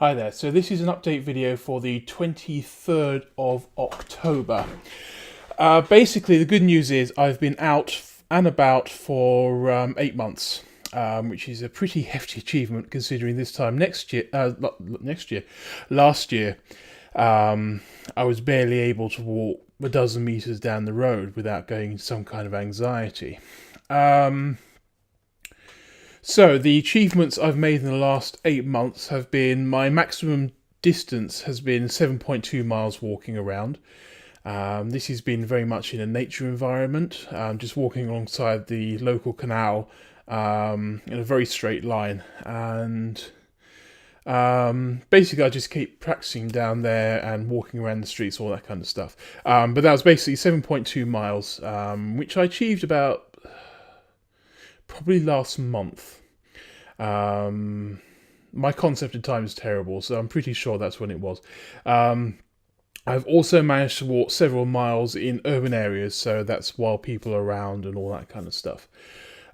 Hi there, so this is an update video for the 23rd of October. Basically, the good news is I've been out and about for 8 months, which is a pretty hefty achievement considering this time last year, I was barely able to walk a dozen meters down the road without going into some kind of anxiety. So the achievements I've made in the last 8 months have been my maximum distance has been 7.2 miles walking around. This has been very much in a nature environment, just walking alongside the local canal in a very straight line. And basically, I just keep practicing down there and walking around the streets, all that kind of stuff. But that was basically 7.2 miles, which I achieved about probably last month. My concept of time is terrible, so I'm pretty sure that's when it was. I've also managed to walk several miles in urban areas, so that's while people are around and all that kind of stuff.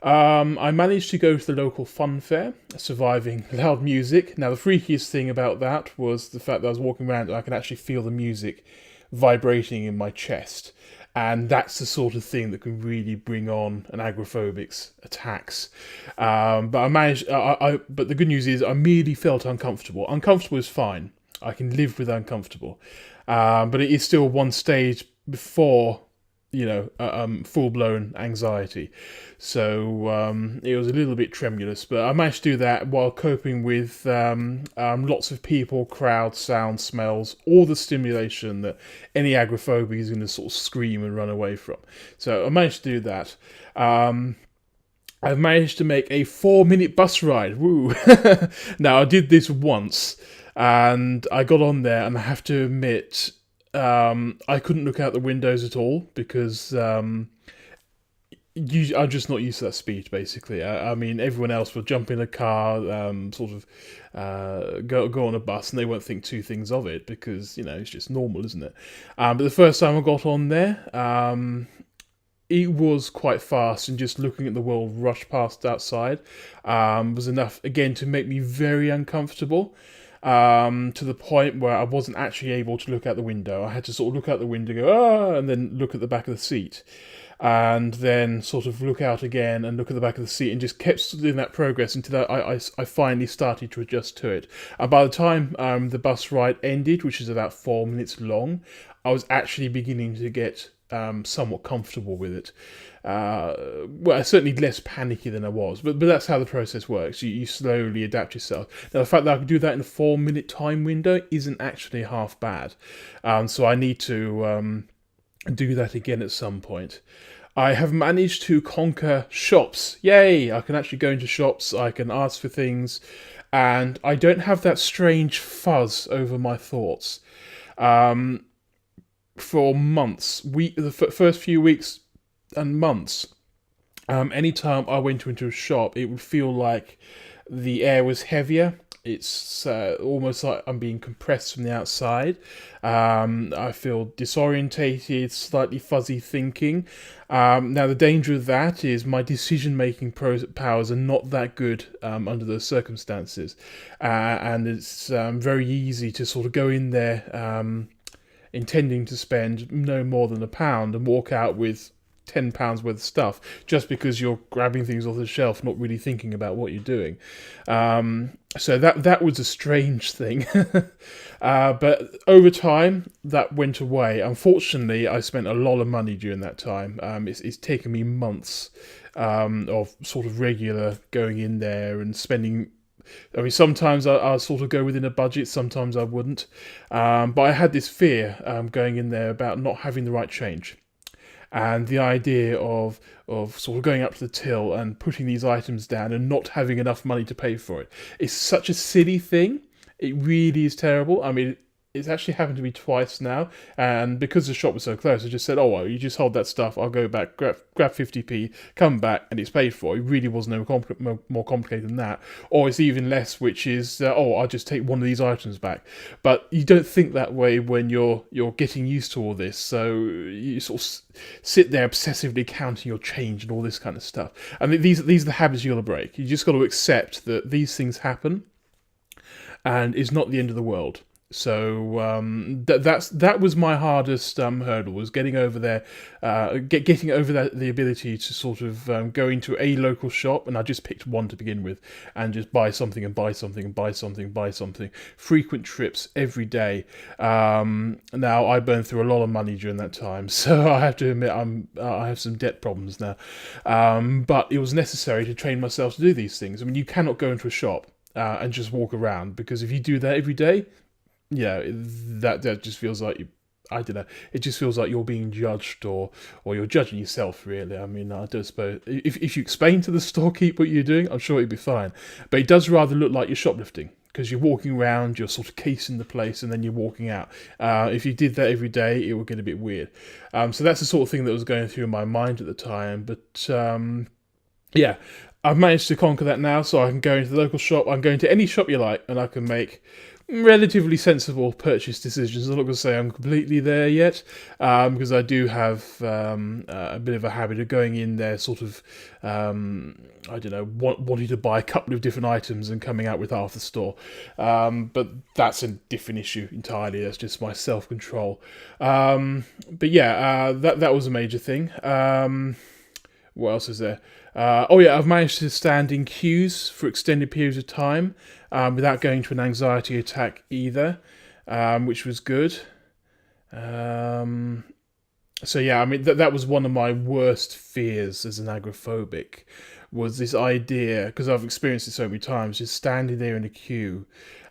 I managed to go to the local fun fair, surviving loud music. Now, the freakiest thing about that was the fact that I was walking around and I could actually feel the music vibrating in my chest. And that's the sort of thing that can really bring on an agoraphobic's attacks. But I managed. But the good news is, I merely felt uncomfortable. Uncomfortable is fine. I can live with uncomfortable. But it is still one stage before, full-blown anxiety. So it was a little bit tremulous, but I managed to do that while coping with lots of people, crowd, sound, smells, all the stimulation that any agoraphobia is going to sort of scream and run away from. So I managed to do that. I've managed to make a 4-minute bus ride. Woo! Now, I did this once, and I got on there, and I have to admit, I couldn't look out the windows at all because I'm just not used to that speed, basically. I mean, everyone else will jump in a car, go on a bus, and they won't think two things of it because, it's just normal, isn't it? But the first time I got on there, it was quite fast, and just looking at the world rush past outside was enough, again, to make me very uncomfortable. To the point where I wasn't actually able to look out the window. I had to sort of look out the window, go, and then look at the back of the seat. And then sort of look out again and look at the back of the seat, and just kept doing that progress until I finally started to adjust to it. And by the time the bus ride ended, which is about 4 minutes long, I was actually beginning to get somewhat comfortable with it. Well, certainly less panicky than I was, but that's how the process works. You slowly adapt yourself. Now, the fact that I could do that in a 4-minute time window isn't actually half bad. So I need to do that again at some point. I have managed to conquer shops. Yay! I can actually go into shops, I can ask for things, and I don't have that strange fuzz over my thoughts. For months, the first few weeks and months, anytime I went into a shop, it would feel like the air was heavier. It's almost like I'm being compressed from the outside. I feel disorientated, slightly fuzzy thinking. Now, the danger of that is my decision-making powers are not that good under those circumstances. And it's very easy to sort of go in there intending to spend no more than £1 and walk out with £10 worth of stuff just because you're grabbing things off the shelf, not really thinking about what you're doing. So that was a strange thing. But over time, that went away. Unfortunately, I spent a lot of money during that time. It's taken me months of sort of regular going in there and spending. I mean, sometimes I'll sort of go within a budget, sometimes I wouldn't. But I had this fear going in there about not having the right change. And the idea of sort of going up to the till and putting these items down and not having enough money to pay for it is such a silly thing. It really is terrible. I mean, it's actually happened to me twice now, and because the shop was so close, I just said, "Oh, well, you just hold that stuff. I'll go back, grab 50p, come back, and it's paid for." It really was no more complicated than that, or it's even less, which is, I'll just take one of these items back. But you don't think that way when you're getting used to all this, so you sort of sit there obsessively counting your change and all this kind of stuff. I mean, these are the habits you got to break. You just got to accept that these things happen. and it's not the end of the world. So that was my hardest hurdle, was getting over there, getting over that, the ability to sort of go into a local shop, and I just picked one to begin with, and just buy something and buy something and buy something and buy something. Frequent trips every day. Now I burned through a lot of money during that time, so I have to admit I have some debt problems now. But it was necessary to train myself to do these things. I mean, you cannot go into a shop and just walk around, because if you do that every day, yeah, that just feels like I don't know. It just feels like you're being judged, or you're judging yourself. Really, I mean, I don't suppose if you explain to the storekeeper what you're doing, I'm sure it'd be fine. But it does rather look like you're shoplifting, because you're walking around, you're sort of casing the place, and then you're walking out. If you did that every day, it would get a bit weird. So that's the sort of thing that was going through my mind at the time. But yeah, I've managed to conquer that now, so I can go into the local shop. I can go into any shop you like, and I can make relatively sensible purchase decisions. I'm not going to say I'm completely there yet, because I do have a bit of a habit of going in there sort of, I don't know, wanting to buy a couple of different items and coming out with half the store. But that's a different issue entirely. That's just my self-control. But yeah, that was a major thing. What else is there? Oh yeah, I've managed to stand in queues for extended periods of time without going to an anxiety attack either, which was good. So yeah, I mean that was one of my worst fears as an agoraphobic, was this idea, because I've experienced it so many times, just standing there in a queue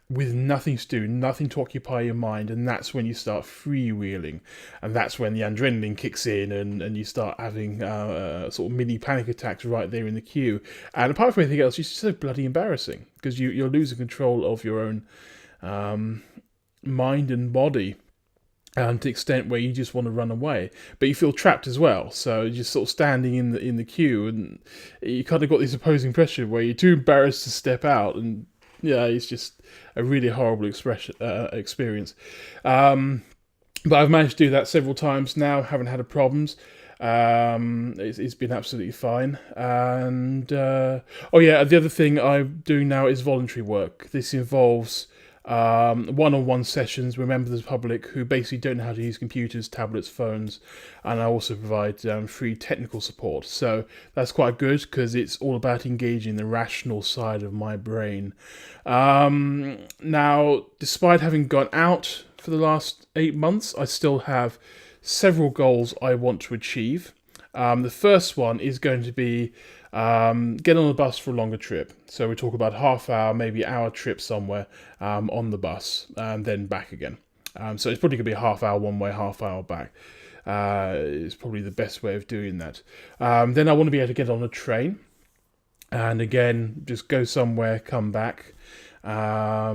with nothing to do, nothing to occupy your mind, and that's when you start freewheeling, and that's when the adrenaline kicks in, and you start having sort of mini panic attacks right there in the queue. And apart from anything else, it's just so bloody embarrassing, because you're losing control of your own mind and body. To the extent where you just want to run away, but you feel trapped as well. So you're just sort of standing in the queue, and you kind of got this opposing pressure where you're too embarrassed to step out, and yeah, it's just a really horrible experience. But I've managed to do that several times now, haven't had problems. It's been absolutely fine. And oh yeah, the other thing I'm doing now is voluntary work. This involves one-on-one sessions with members of the public who basically don't know how to use computers, tablets, phones, and I also provide free technical support. So that's quite good, because it's all about engaging the rational side of my brain. Now, despite having gone out for the last 8 months, I still have several goals I want to achieve. The first one is going to be get on the bus for a longer trip. So we talk about half-hour, maybe hour trip somewhere on the bus, and then back again. So it's probably going to be a half-hour one way, half-hour back. It's probably the best way of doing that. Then I want to be able to get on a train, and again, just go somewhere, come back. I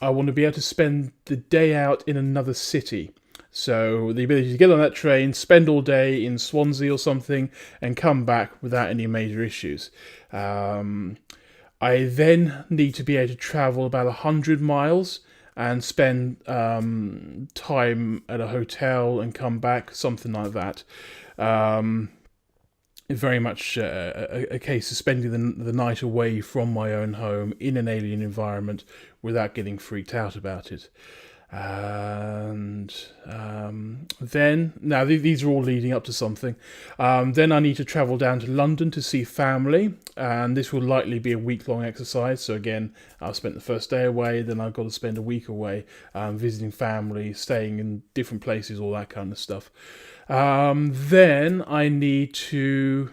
want to be able to spend the day out in another city. So the ability to get on that train, spend all day in Swansea or something, and come back without any major issues. I then need to be able to travel about 100 miles and spend time at a hotel and come back, something like that. Very much a case of spending the night away from my own home in an alien environment without getting freaked out about it. And then, now these are all leading up to something. Then I need to travel down to London to see family, and this will likely be a week-long exercise. So again, I've spent the first day away, then I've got to spend a week away, visiting family, staying in different places, all that kind of stuff. Then I need to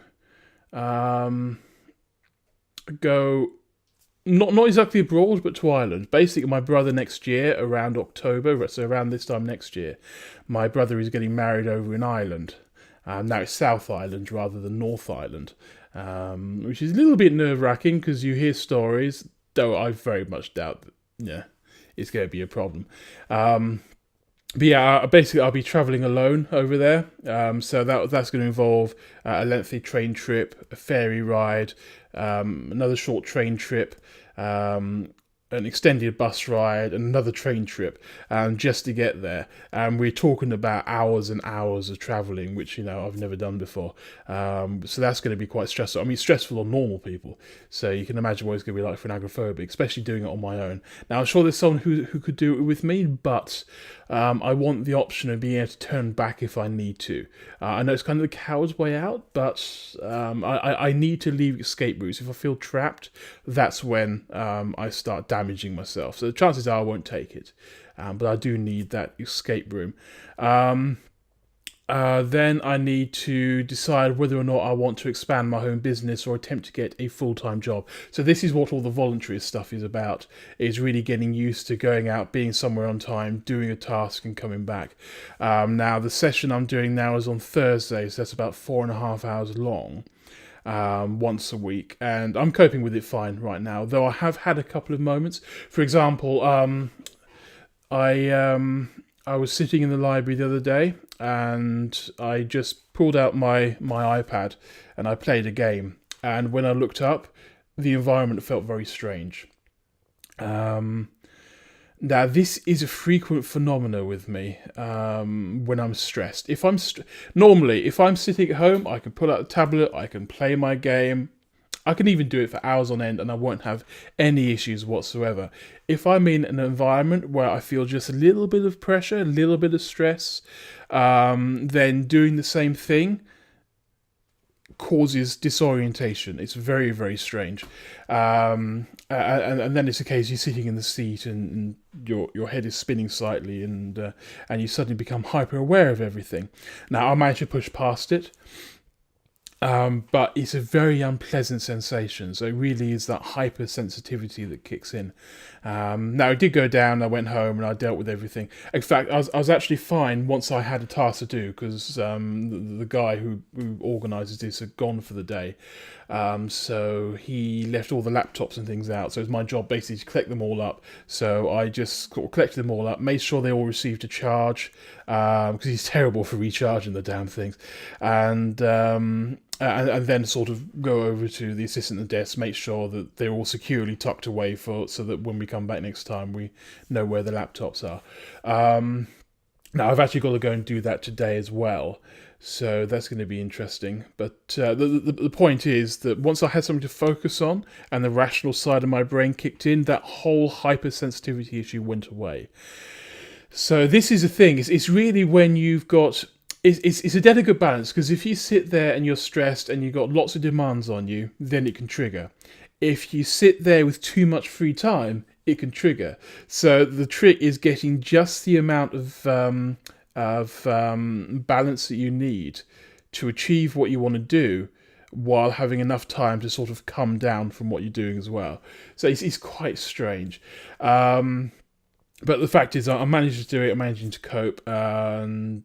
go not exactly abroad, but to Ireland. Basically, my brother next year, around October, so around this time next year, my brother is getting married over in Ireland. Now it's South Ireland rather than North Ireland, which is a little bit nerve-wracking, because you hear stories, though I very much doubt that, it's going to be a problem. But yeah, basically I'll be travelling alone over there, so that's going to involve a lengthy train trip, a ferry ride, another short train trip, an extended bus ride and another train trip just to get there. And we're talking about hours and hours of travelling, which, I've never done before. So that's going to be quite stressful. I mean, it's stressful on normal people. So you can imagine what it's going to be like for an agoraphobic, especially doing it on my own. Now, I'm sure there's someone who could do it with me, but I want the option of being able to turn back if I need to. I know it's kind of the coward's way out, but I need to leave escape routes. If I feel trapped, that's when I start damaging myself. So the chances are I won't take it, but I do need that escape room. Then I need to decide whether or not I want to expand my home business or attempt to get a full-time job. So this is what all the voluntary stuff is about, is really getting used to going out, being somewhere on time, doing a task and coming back. Now, the session I'm doing now is on Thursday, so that's about 4.5 hours long. Once a week, and I'm coping with it fine right now, though I have had a couple of moments. For example, I was sitting in the library the other day and I just pulled out my iPad and I played a game, and when I looked up, the environment felt very strange. Now, this is a frequent phenomena with me when I'm stressed. Normally, if I'm sitting at home, I can pull out the tablet, I can play my game, I can even do it for hours on end and I won't have any issues whatsoever. If I'm in an environment where I feel just a little bit of pressure, a little bit of stress, then doing the same thing causes disorientation. It's very, very strange. And then it's a case you're sitting in the seat and your head is spinning slightly and you suddenly become hyper aware of everything. Now, I managed to push past it. But it's a very unpleasant sensation. So it really is that hypersensitivity that kicks in. Now, it did go down. I went home and I dealt with everything. In fact, I was actually fine once I had a task to do, because the guy who organises this had gone for the day. So he left all the laptops and things out. So it was my job basically to collect them all up. So I just sort of collected them all up, made sure they all received a charge, because he's terrible for recharging the damn things. And then sort of go over to the assistant at the desk, make sure that they're all securely tucked away so that when we come back next time, we know where the laptops are. Now, I've actually got to go and do that today as well, so that's going to be interesting. But the point is that once I had something to focus on and the rational side of my brain kicked in, that whole hypersensitivity issue went away. So this is the thing. It's really when you've got... It's a delicate balance, because if you sit there and you're stressed and you've got lots of demands on you, then it can trigger. If you sit there with too much free time, it can trigger. So the trick is getting just the amount of balance that you need to achieve what you want to do, while having enough time to sort of come down from what you're doing as well. So it's quite strange. But the fact is, I managed to do it, I'm managing to cope, and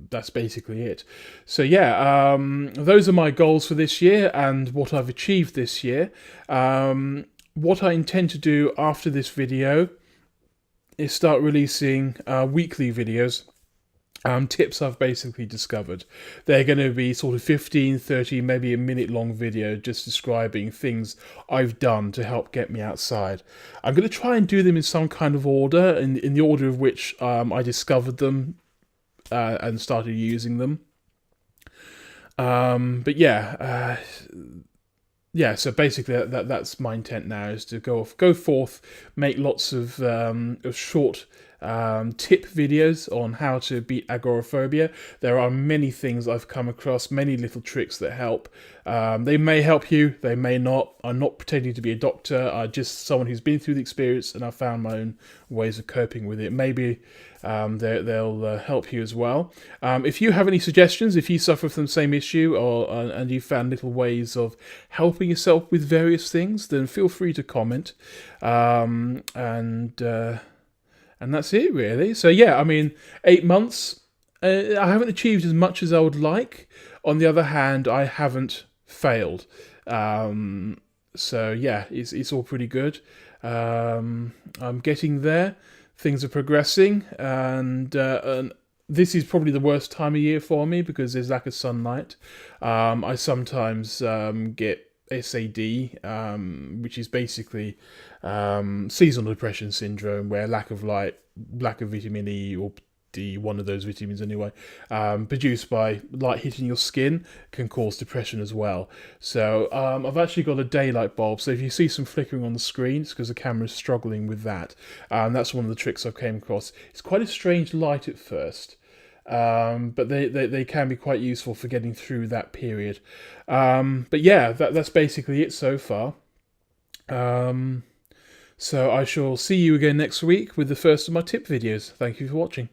that's basically it. So yeah, those are my goals for this year and what I've achieved this year. What I intend to do after this video is start releasing weekly videos. Tips I've basically discovered. They're going to be sort of 15, 30, maybe a minute long video just describing things I've done to help get me outside. I'm going to try and do them in some kind of order, in the order of which I discovered them and started using them. But yeah, so basically that's my intent now, is to go forth, make lots of short tip videos on how to beat agoraphobia. There are many things I've come across, many little tricks that help. They may help you, they may not. I'm not pretending to be a doctor. I'm just someone who's been through the experience, and I found my own ways of coping with it. Maybe they'll help you as well. If you have any suggestions, if you suffer from the same issue, and you found little ways of helping yourself with various things, then feel free to comment. And that's it, really. So yeah, I mean, 8 months. I haven't achieved as much as I would like. On the other hand, I haven't failed. So yeah, it's all pretty good. I'm getting there. Things are progressing, and this is probably the worst time of year for me because there's lack of sunlight. I sometimes get SAD, which is basically seasonal depression syndrome, where lack of light, lack of vitamin E or D, one of those vitamins anyway, produced by light hitting your skin, can cause depression as well. So I've actually got a daylight bulb, so if you see some flickering on the screen, it's because the camera's struggling with that. That's one of the tricks I've came across. It's quite a strange light at first, but they can be quite useful for getting through that period. But yeah, that's basically it so far. So I shall see you again next week with the first of my tip videos. Thank you for watching.